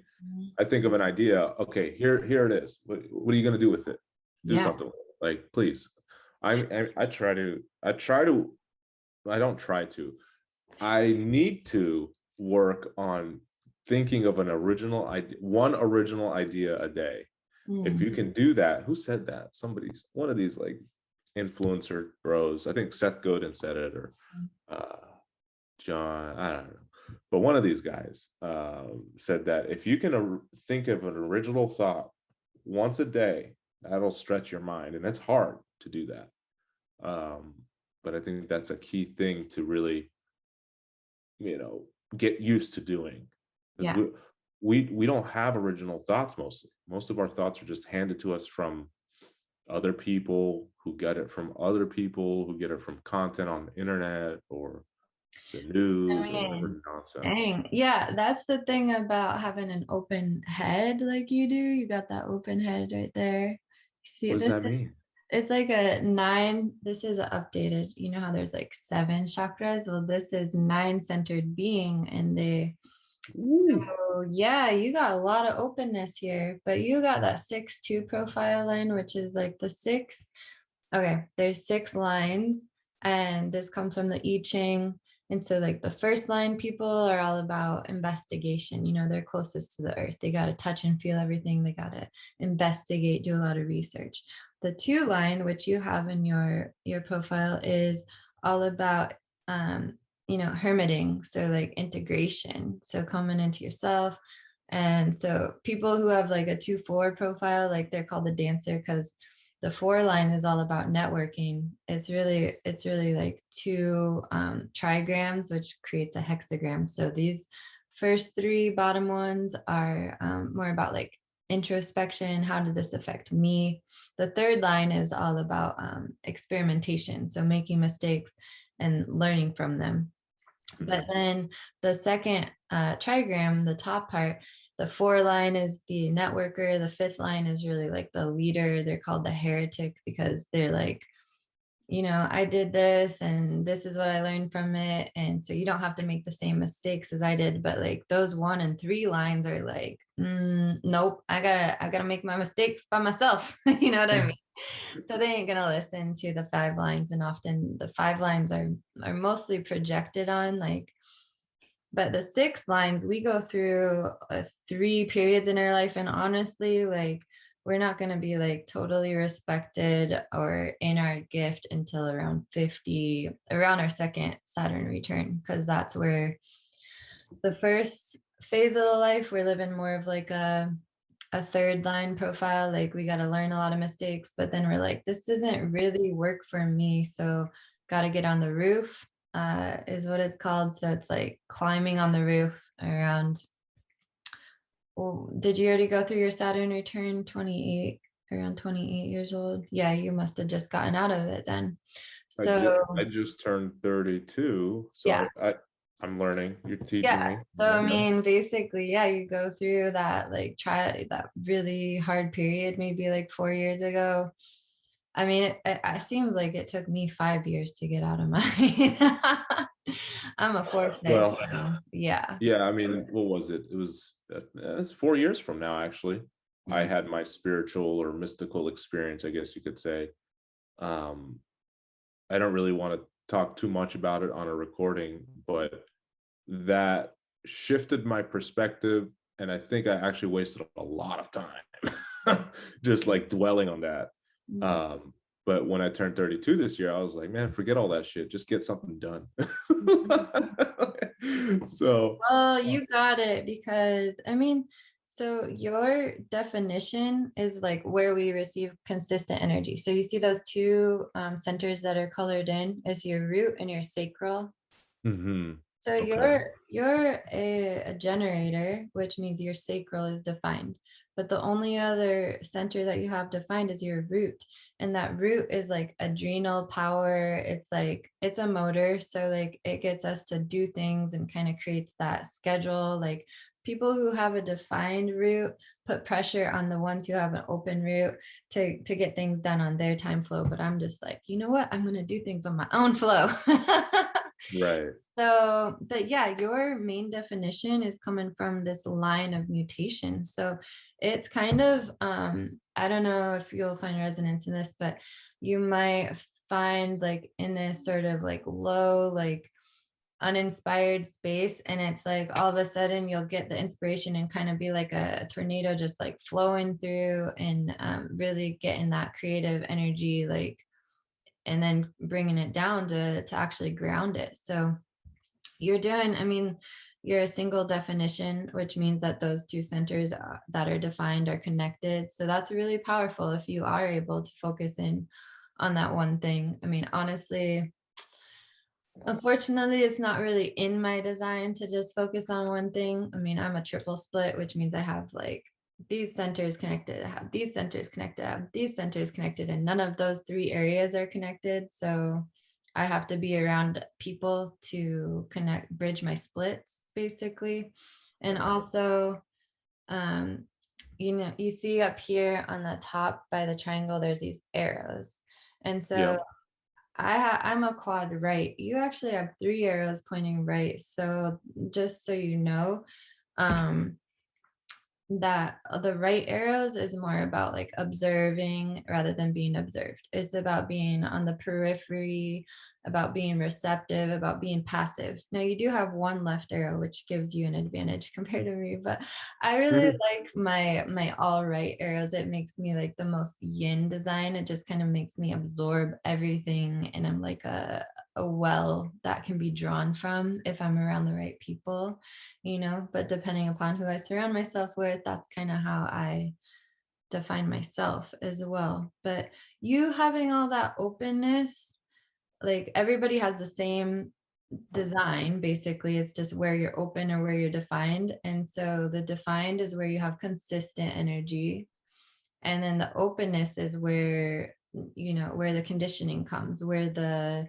I think of an idea. Okay, here it is. What are you going to do with it? Do something with it. Like, please. I need to work on thinking of one original idea a day. If you can do that, who said that? One of these like influencer bros. I think Seth Godin said it, or John, I don't know. But one of these guys said that if you can think of an original thought once a day, that'll stretch your mind. And it's hard to do that. But I think that's a key thing to really, get used to doing. Yeah. We don't have original thoughts mostly. Most of our thoughts are just handed to us from other people who get it from other people who get it from content on the internet or the news or whatever nonsense. Dang. Yeah, that's the thing about having an open head like you do. You got that open head right there. See, what does that mean? It's like a 9. This is updated. You know how there's like 7 chakras? Well, this is 9 centered being, and they, Ooh. so yeah, you got a lot of openness here, but you got that 6-2 profile line, which is like the 6. Okay, there's 6 lines, and this comes from the I Ching. And so, like, the first line people are all about investigation. You know, they're closest to the earth. They got to touch and feel everything. They got to investigate, do a lot of research. The 2 line, which you have in your profile, is all about you know, hermiting. So like integration. So coming into yourself. And so people who have like a 2-4 profile, like they're called the dancer, because the 4 line is all about networking. It's really like 2 trigrams, which creates a hexagram. So these first 3 bottom ones are more about like introspection. How did this affect me? The 3rd line is all about experimentation. So making mistakes and learning from them. But then the second trigram, the top part, the 4 line is the networker. The 5th line is really like the leader. They're called the heretic because they're like, you know, I did this and this is what I learned from it. And so you don't have to make the same mistakes as I did. But like those 1 and 3 lines are like, nope, I gotta make my mistakes by myself. You know what I mean? So they ain't gonna listen to the 5 lines. And often the 5 lines are mostly projected on, like, but the 6 lines, we go through 3 periods in our life, and honestly, like, we're not going to be like totally respected or in our gift until around 50, around our second Saturn return, because that's where the first phase of the life we're living more of like a 3rd line profile. Like we got to learn a lot of mistakes, but then we're like, this doesn't really work for me, so got to get on the roof, is what it's called. So it's like climbing on the roof around. Well, did you already go through your Saturn return 28, around 28 years old? Yeah, you must have just gotten out of it then. So I just turned 32, so yeah. I'm learning. You're teaching Yeah. me. So I Okay. mean, basically, yeah, you go through that, like, try that really hard period, maybe like 4 years ago. I mean, it seems like it took me 5 years to get out of mine. I'm a 4-6, Well, so yeah. yeah, I mean, what was it? It was it's 4 years from now, actually. I Mm. had my spiritual or mystical experience, I guess you could say. Um, I don't really want to talk too much about it on a recording, but that shifted my perspective. And I think I actually wasted a lot of time just like dwelling on that. Mm. Um, but when I turned 32 this year, I was like, man, forget all that shit. Just get something done. So, Well, you got it, because I mean, so your definition is like where we receive consistent energy. So you see those 2 centers that are colored in is your root and your sacral. mhm. So Okay. you're a generator, which means your sacral is defined. But the only other center that you have defined is your root. And that root is like adrenal power. It's like it's a motor. So like it gets us to do things and kind of creates that schedule. Like people who have a defined root put pressure on the ones who have an open root to get things done on their time flow. But I'm just like, you know what? I'm gonna do things on my own flow. Right. So, but yeah, your main definition is coming from this line of mutation. So it's kind of, I don't know if you'll find resonance in this, but you might find like in this sort of like low, like uninspired space. And it's like all of a sudden you'll get the inspiration and kind of be like a tornado just like flowing through and really getting that creative energy, like, and then bringing it down to actually ground it. So you're doing, I mean, you're a single definition, which means that those 2 centers that are defined are connected. So that's really powerful if you are able to focus in on that one thing. I mean, honestly, unfortunately, it's not really in my design to just focus on one thing. I mean, I'm a triple split, which means I have like these centers connected, I have these centers connected, I have these centers connected, and none of those 3 areas are connected. So I have to be around people to connect, bridge my splits, basically. And also, um, you know, you see up here on the top by the triangle, there's these arrows. And so Yep. I'm a quad right. You actually have 3 arrows pointing right. So just so you know, um, that the right arrows is more about like observing rather than being observed. It's about being on the periphery, about being receptive, about being passive. Now you do have one left arrow, which gives you an advantage compared to me, but I really like my all right arrows. It makes me like the most yin design. It just kind of makes me absorb everything, and I'm like a well that can be drawn from if I'm around the right people, but depending upon who I surround myself with, that's kind of how I define myself as well. But you having all that openness, like everybody has the same design, basically. It's just where you're open or where you're defined. And so the defined is where you have consistent energy. And then the openness is where, where the conditioning comes, where the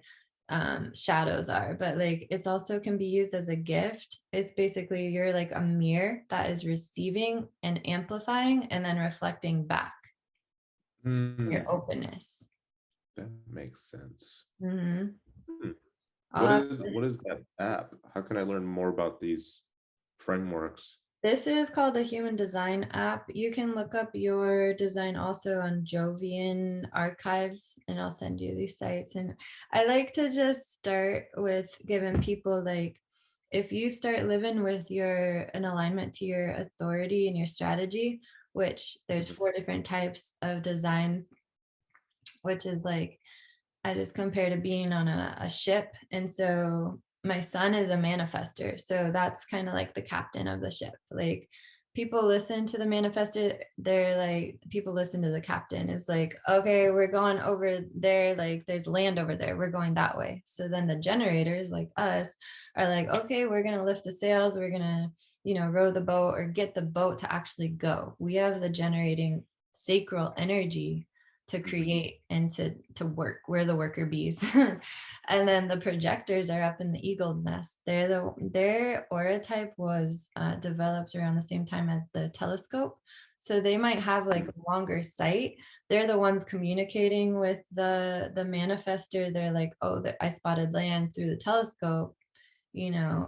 shadows are. But like it's also can be used as a gift. It's basically you're like a mirror that is receiving and amplifying and then reflecting back your Hmm. openness. That makes sense. Hmm. Hmm. What Uh, is that app? How can I learn more about these frameworks? this is called the Human Design app. You can look up your design also on Jovian archives, and I'll send you these sites. And I like to just start with giving people like, if you start living with your an alignment to your authority and your strategy, which there's Mhm. 4 different types of designs, which is like I just compare to being on a ship. And so my son is a manifester. So that's kind of like the captain of the ship. Like people listen to the manifester, they're like, people listen to the captain. It's like, okay, we're going over there. Like there's land over there. We're going that way. So then the generators, like us, are like, okay, we're going to lift the sails. We're going to, row the boat or get the boat to actually go. We have the generating sacral energy to Mhm. create and to work. We're the worker bees. And then the projectors are up in the eagle's nest. Their aura type was developed around the same time as the telescope, so they might have like Mhm. longer sight. They're the ones communicating with the manifester. They're like, oh, I spotted land through the telescope,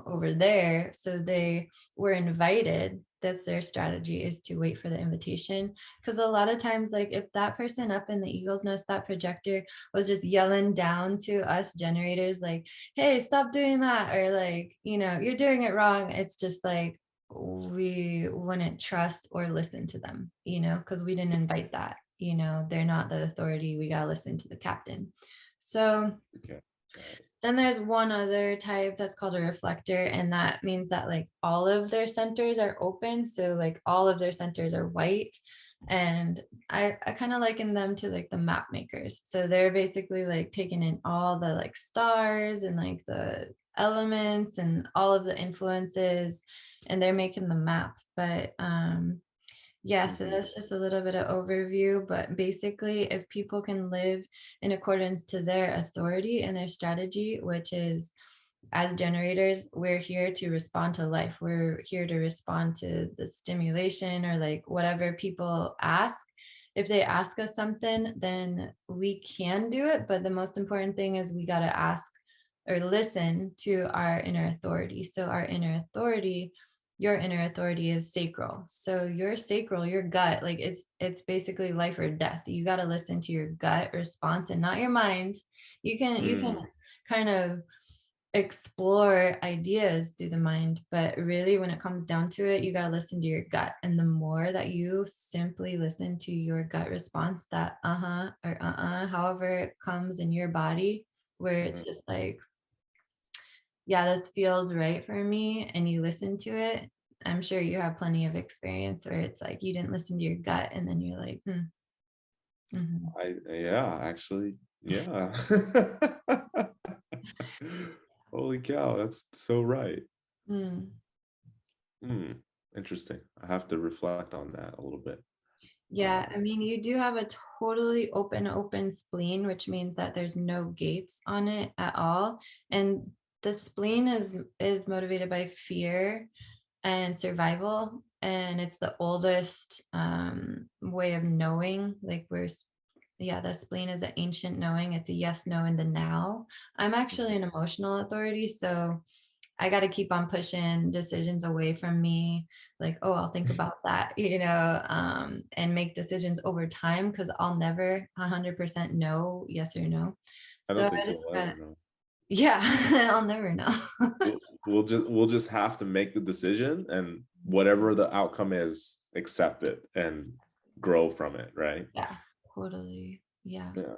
over there. So they were invited. That's their strategy, is to wait for the invitation. Because a lot of times, like if that person up in the eagle's nest, that projector was just yelling down to us generators, like, hey, stop doing that, or like, you're doing it wrong. It's just like we wouldn't trust or listen to them, because we didn't invite that. They're not the authority. We got to listen to the captain. So Okay. Got it. then there's one other type that's called a reflector, and that means that like all of their centers are open. So like all of their centers are white. And I kind of liken them to like the map makers. So they're basically like taking in all the like stars and like the elements and all of the influences, and they're making the map. But yeah, so Mhm. that's just a little bit of overview, but basically, if people can live in accordance to their authority and their strategy, which is as generators, we're here to respond to life. We're here to respond to the stimulation or like whatever people ask. If they ask us something, then we can do it. But the most important thing is we got to ask or listen to our inner authority. So, our inner authority, your inner authority is sacral. So your sacral, your gut, like it's basically life or death. You got to listen to your gut response and not your mind. You can Mm. kind of explore ideas through the mind, but really when it comes down to it, you got to listen to your gut. And the more that you simply listen to your gut response, that or however it comes in your body, where it's Mhm. just like, yeah, this feels right for me, and you listen to it. I'm sure you have plenty of experience where it's like you didn't listen to your gut and then you're like, mhm. Yeah, actually, yeah. Holy cow, that's so right. Mm. Hmm. Interesting. I have to reflect on that a little bit. Yeah, I Um, mean, you do have a totally open spleen, which means that there's no gates on it at all. And the spleen is motivated by fear and survival, and it's the oldest way of knowing. Like yeah, the spleen is an ancient knowing. It's a yes, no in the now. I'm actually an emotional authority, so I got to keep on pushing decisions away from me. Like, oh, I'll think about that, and make decisions over time, because I'll never 100% know yes or no. I So don't I think just you'll got, ever know. yeah, I'll never know. We'll just have to make the decision, and whatever the outcome is, accept it and grow from it, right? Yeah, totally. Yeah. Yeah.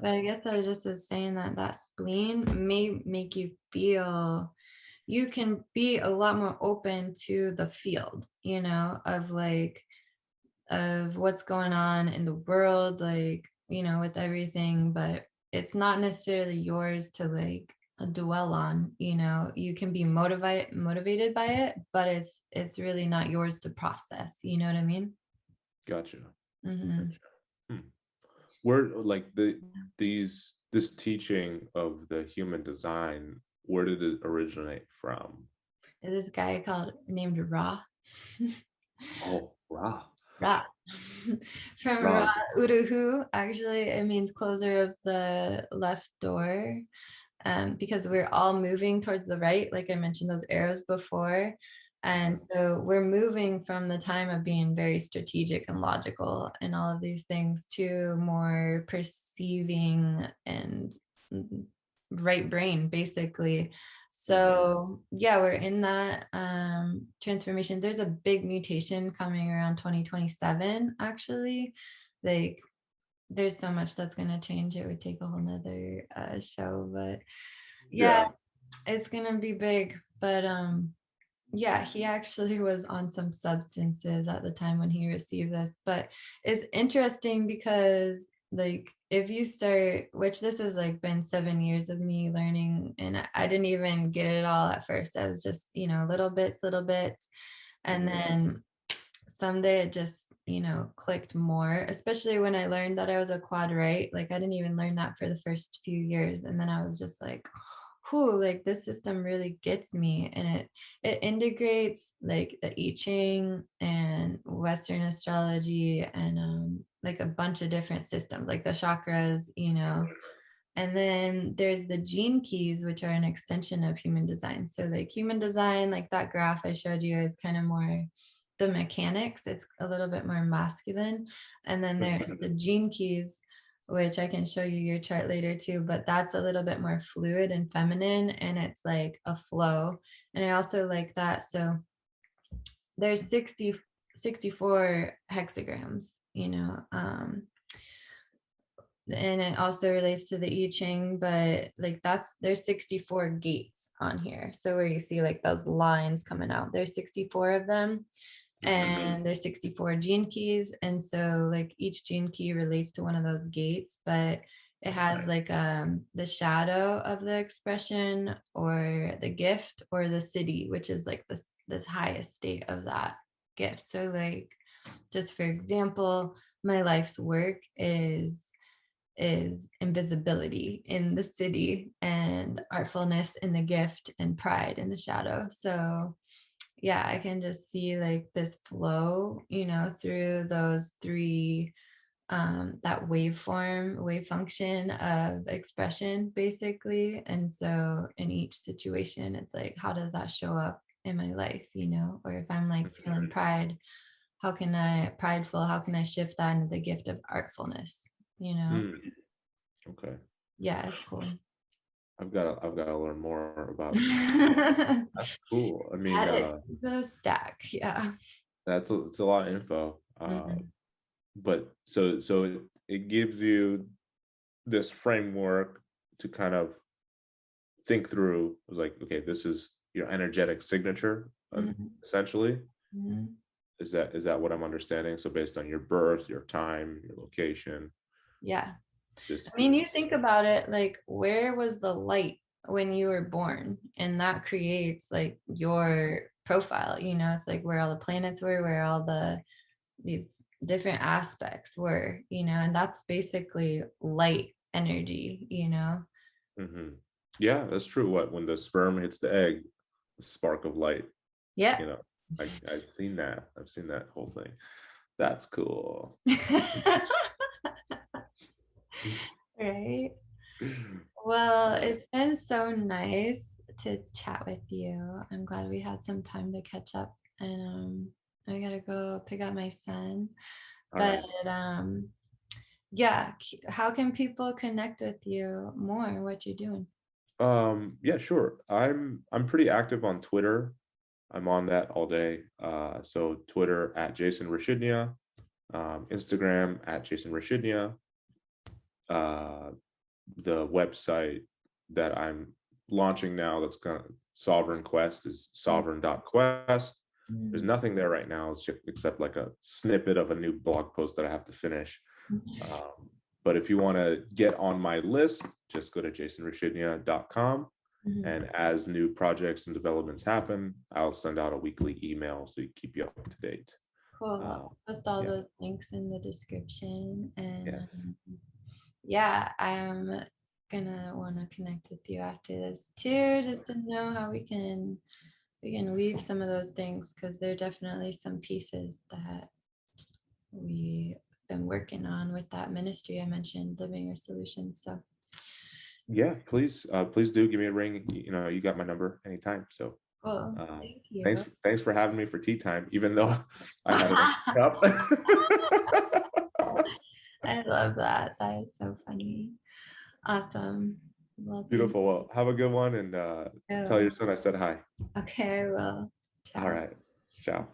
But I guess I was just was saying that that spleen may make you feel you can be a lot more open to the field, of like of what's going on in the world, like, with everything, but it's not necessarily yours to like dwell on, you can be motivated by it, but it's really not yours to process, you know what I mean? Gotcha. Hmm. Hmm. Where like this teaching of the human design, where did it originate from? There's this guy called named Ra. Oh, Ra. Ra. From Ra Ra. Uruhu. Actually, it means closer of the left door. Because we're all moving towards the right, like I mentioned those arrows before. And so we're moving from the time of being very strategic and logical and all of these things to more perceiving and right brain, basically. So yeah, we're in that transformation. There's a big mutation coming around 2027, actually. Like, there's so much that's going to change. It would take a whole nother show, but yeah, Yeah. it's going to be big. But yeah, he actually was on some substances at the time when he received this. But it's interesting because, like, if you start, which this has like been 7 years of me learning, and I didn't even get it all at first. I was just, little bits. And then someday it just, clicked more, especially when I learned that I was a quad right. Like, I didn't even learn that for the first few years. And then I was just like, whew, like this system really gets me. And it integrates like the I Ching and Western astrology and like a bunch of different systems, like the chakras, and then there's the gene keys, which are an extension of human design. So like human design, like that graph I showed you, is kind of more the mechanics. It's a little bit more masculine. And then there's the gene keys, which I can show you your chart later too, but that's a little bit more fluid and feminine, and it's like a flow. And I also like that. So there's 64 hexagrams, and it also relates to the I Ching, but like there's 64 gates on here. So where you see like those lines coming out, there's 64 of them, and there's 64 gene keys. And so like each gene key relates to one of those gates, but it has like the shadow of the expression or the gift or the city, which is like this highest state of that gift. So like, just for example, my life's work is invisibility in the city, and artfulness in the gift, and pride in the shadow. So yeah, I can just see like this flow, through those three, that wave function of expression, basically. And so in each situation, it's like, how does that show up in my life, or if I'm like feeling prideful, how can I shift that into the gift of artfulness, Okay. Yeah, it's cool. I've got to learn more about. Add That's cool. I mean, it to the stack. Yeah. it's a lot of info. Mhm. But so it gives you this framework to kind of think through. It was like, okay, this is your energetic signature, Mhm. essentially. Mhm. Is that what I'm understanding? So based on your birth, your time, your location, Yeah. this I mean, you is think about it, like, where was the light when you were born? And that creates like your profile, it's like where all the planets were, where all these different aspects were, and that's basically light energy. hmm yeah, that's true. What when the sperm hits the egg, the spark of light, Yeah. you know, I've seen that. I've seen that whole thing. That's cool. Right. Well, it's been so nice to chat with you. I'm glad we had some time to catch up, and I gotta go pick up my son. All But right. yeah, how can people connect with you more? What you're doing? Yeah, sure. I'm pretty active on Twitter. I'm on that all day. So Twitter at Jason Rashidnia, Instagram at Jason Rashidnia. Uh, the website that I'm launching now that's kind of Sovereign Quest is sovereign.quest. There's Mm. nothing there right now except like a snippet of a new blog post that I have to finish. Mm. But if you want to get on my list, just go to jasonrashidnia.com. Mhm. And as new projects and developments happen, I'll send out a weekly email so you keep you up to date. Cool. Uh, I'll post all yeah, those links in the description. And yes. yeah, I'm gonna want to connect with you after this too, just to know how we can weave some of those things, because there are definitely some pieces that we've been working on with that ministry I mentioned, Living Your Solution. So Yeah, please do give me a ring. You know, you got my number anytime. So cool. um, Thank you. thanks for having me for tea time, even though I had an empty cup. I love that. That is so funny. Awesome. Well, thank Beautiful. Well, have a good one and tell you. your son I said hi. Okay, well, All ciao. right. Ciao.